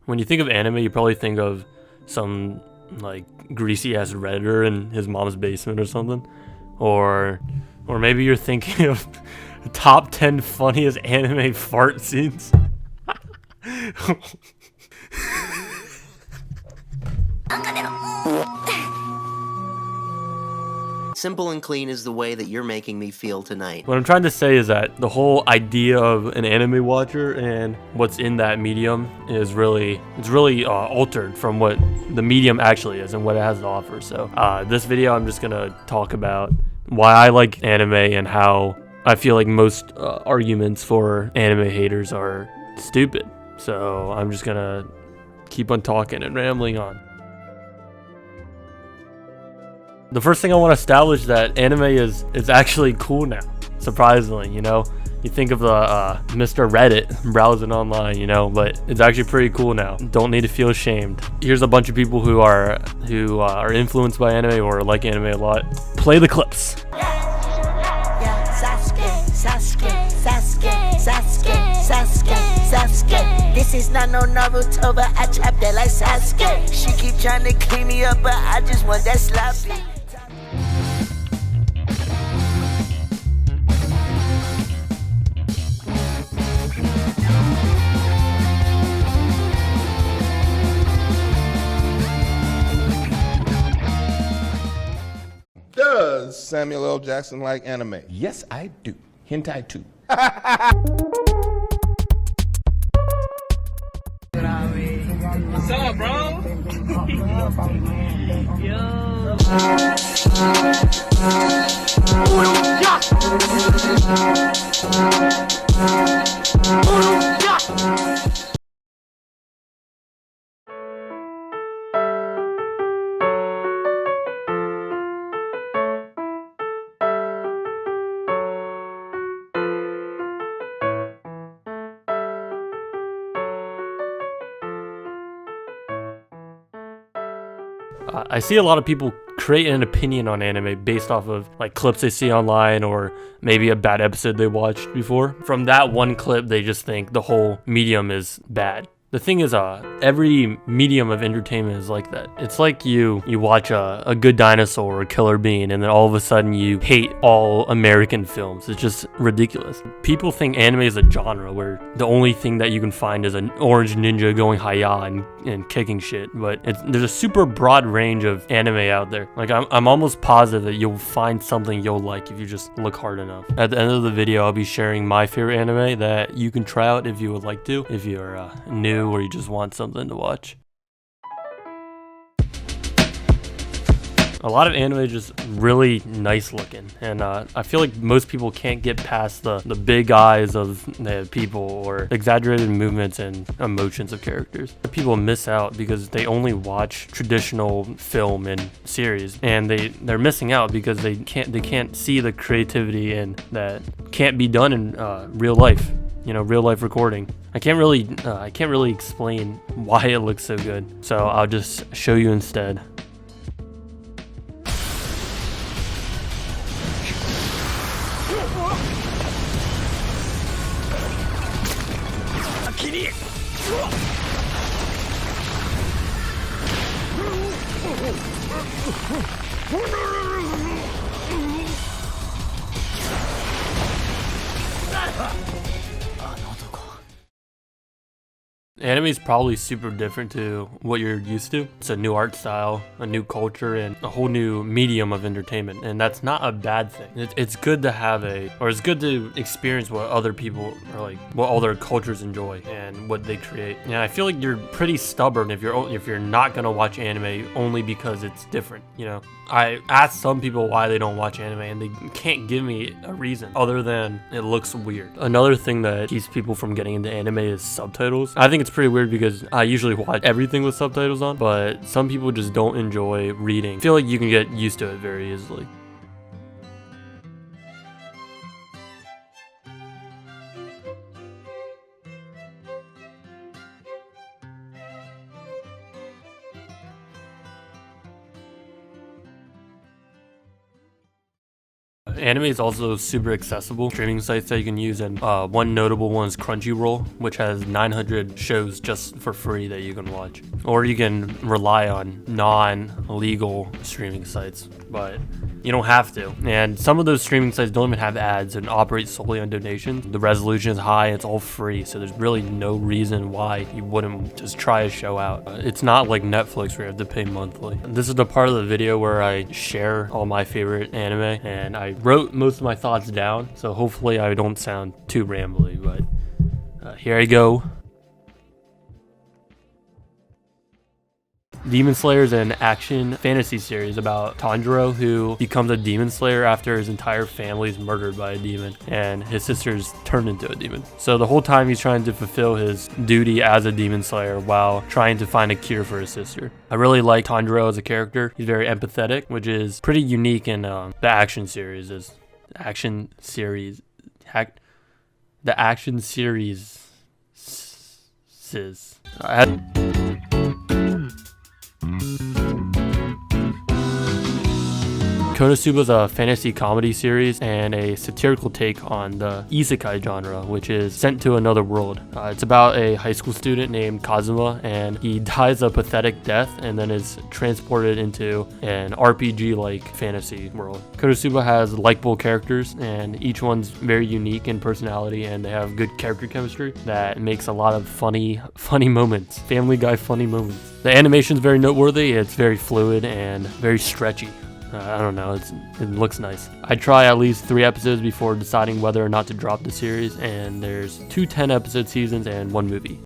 When you think of anime, you probably think of some like greasy ass redditor in his mom's basement or something, or maybe you're thinking of top 10 funniest anime fart scenes. Simple and clean is the way that you're making me feel tonight. What I'm trying to say is that the whole idea of an anime watcher and what's in that medium is really altered from what the medium actually is and what it has to offer. So this video, I'm just gonna talk about why I like anime and how I feel like most arguments for anime haters are stupid. So I'm just gonna keep on talking and rambling on. The first thing I want to establish that anime is actually cool now, surprisingly. You know, you think of the Mr. Reddit browsing online, you know, but it's actually pretty cool now. Don't need to feel ashamed. Here's a bunch of people who are influenced by anime or like anime a lot. Play the clips. Sasuke. This is not no Naruto, but I trap that like Sasuke. She keep trying to clean me up, but I just want that sloppy. Does Samuel L. Jackson like anime? Yes, I do. Hentai too. What's up, bro? I see a lot of people create an opinion on anime based off of like clips they see online or maybe a bad episode they watched before. From that one clip, they just think the whole medium is bad. The thing is, every medium of entertainment is like that. It's like you watch a Good Dinosaur or Killer Bean, and then all of a sudden you hate all American films. It's just ridiculous. People think anime is a genre where the only thing that you can find is an orange ninja going hi-ya and kicking shit. But there's a super broad range of anime out there. Like I'm almost positive that you'll find something you'll like if you just look hard enough. At the end of the video, I'll be sharing my favorite anime that you can try out if you would like to, if you're new or you just want something to watch. A lot of anime is just really nice looking, and I feel like most people can't get past the big eyes of the people or exaggerated movements and emotions of characters. People miss out because they only watch traditional film and series, and they're missing out because they can't see the creativity and that can't be done in real life. You know, real life recording. I can't really explain why it looks so good, so I'll just show you instead. Anime is probably super different to what you're used to. It's a new art style, a new culture, and a whole new medium of entertainment, and that's not a bad thing. It's good to have it's good to experience what other people are like, what other cultures enjoy and what they create. And I feel like you're pretty stubborn if you're not gonna watch anime only because it's different, you know? I asked some people why they don't watch anime, and they can't give me a reason other than it looks weird. Another thing that keeps people from getting into anime is subtitles. I think it's pretty weird because I usually watch everything with subtitles on, but some people just don't enjoy reading. I feel like you can get used to it very easily. Anime is also super accessible. Streaming sites that you can use, and one notable one is Crunchyroll, which has 900 shows just for free that you can watch. Or you can rely on non-legal streaming sites, but you don't have to. And some of those streaming sites don't even have ads and operate solely on donations. The resolution is high, it's all free, so there's really no reason why you wouldn't just try a show out. It's not like Netflix where you have to pay monthly. This is the part of the video where I share all my favorite anime, and I wrote most of my thoughts down, so hopefully I don't sound too rambly, but here I go. Demon Slayer is an action fantasy series about Tanjiro, who becomes a demon slayer after his entire family is murdered by a demon and his sister's turned into a demon. So the whole time he's trying to fulfill his duty as a demon slayer while trying to find a cure for his sister. I really like Tanjiro as a character. He's very empathetic, which is pretty unique in the action series. The action series. Konosuba is a fantasy comedy series and a satirical take on the isekai genre, which is sent to another world. It's about a high school student named Kazuma, and he dies a pathetic death and then is transported into an RPG-like fantasy world. Konosuba has likable characters, and each one's very unique in personality, and they have good character chemistry that makes a lot of funny moments. Family Guy funny moments. The animation is very noteworthy. It's very fluid and very stretchy. I don't know, it looks nice. I try at least 3 episodes before deciding whether or not to drop the series, and there's 2 10-episode seasons and 1 movie.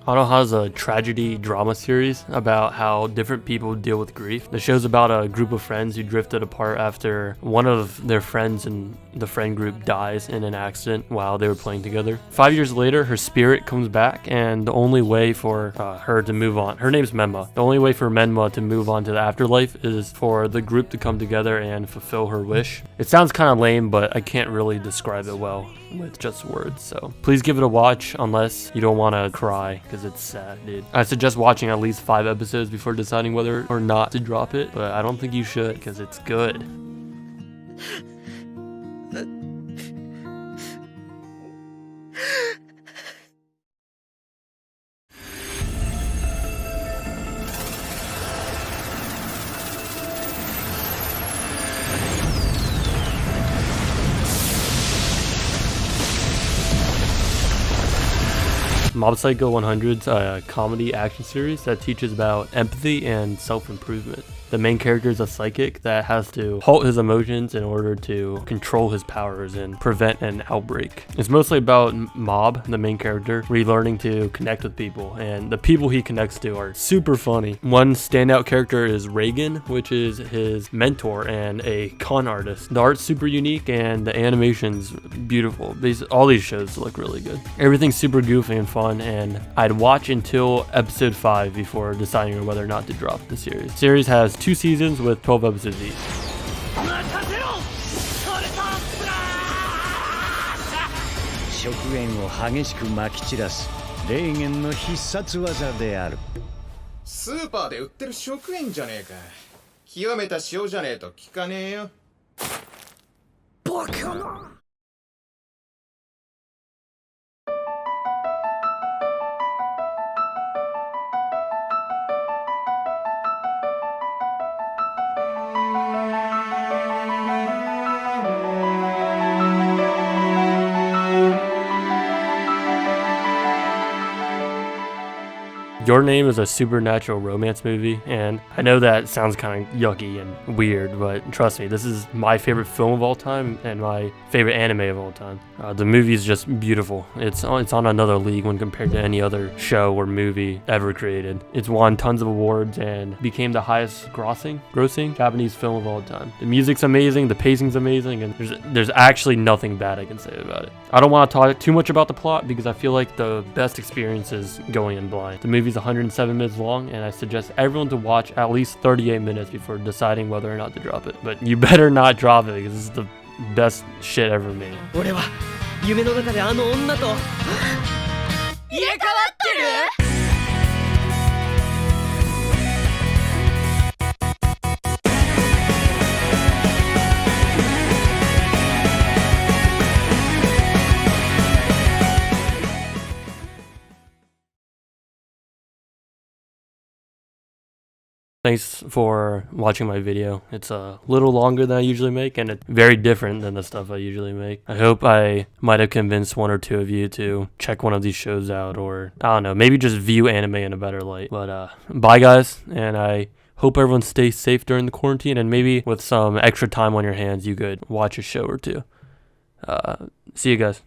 Anoha is a tragedy drama series about how different people deal with grief. The show's about a group of friends who drifted apart after one of their friends in the friend group dies in an accident while they were playing together. 5 years later, her spirit comes back, and the only way for her to move on, her name's Menma, the only way for Menma to move on to the afterlife is for the group to come together and fulfill her wish. It sounds kind of lame, but I can't really describe it well with just words, so please give it a watch unless you don't want to cry, because it's sad, dude. I suggest watching at least 5 episodes before deciding whether or not to drop it, but I don't think you should, because it's good. Mob Psycho 100's a comedy action series that teaches about empathy and self-improvement. The main character is a psychic that has to halt his emotions in order to control his powers and prevent an outbreak. It's mostly about Mob, the main character, relearning to connect with people, and the people he connects to are super funny. One standout character is Reagan, which is his mentor and a con artist. The art's super unique and the animation's beautiful. All these shows look really good. Everything's super goofy and fun, and I'd watch until episode 5 before deciding whether or not to drop the series. The series has 2 seasons with 12 episodes each. 食塩を激しく撒き散らす霊言の必殺技である。スーパーで売ってる食塩じゃねえか。極めた塩じゃねえと効かねえよ。バカな。Your Name is a supernatural romance movie, and I know that sounds kind of yucky and weird, but trust me, this is my favorite film of all time and my favorite anime of all time. The movie is just beautiful. It's on another league when compared to any other show or movie ever created. It's won tons of awards and became the highest grossing Japanese film of all time. The music's amazing, the pacing's amazing, and there's actually nothing bad I can say about it. I don't want to talk too much about the plot because I feel like the best experience is going in blind. The movie's 107 minutes long, and I suggest everyone to watch at least 38 minutes before deciding whether or not to drop it. But you better not drop it because this is the best shit ever made. 俺は夢の中であの女と入れ替わってる? Thanks for watching my video. It's a little longer than I usually make, and it's very different than the stuff I usually make. I hope I might have convinced one or two of you to check one of these shows out, or I don't know, maybe just view anime in a better light. But bye guys, and I hope everyone stays safe during the quarantine, and maybe with some extra time on your hands you could watch a show or two. See you guys.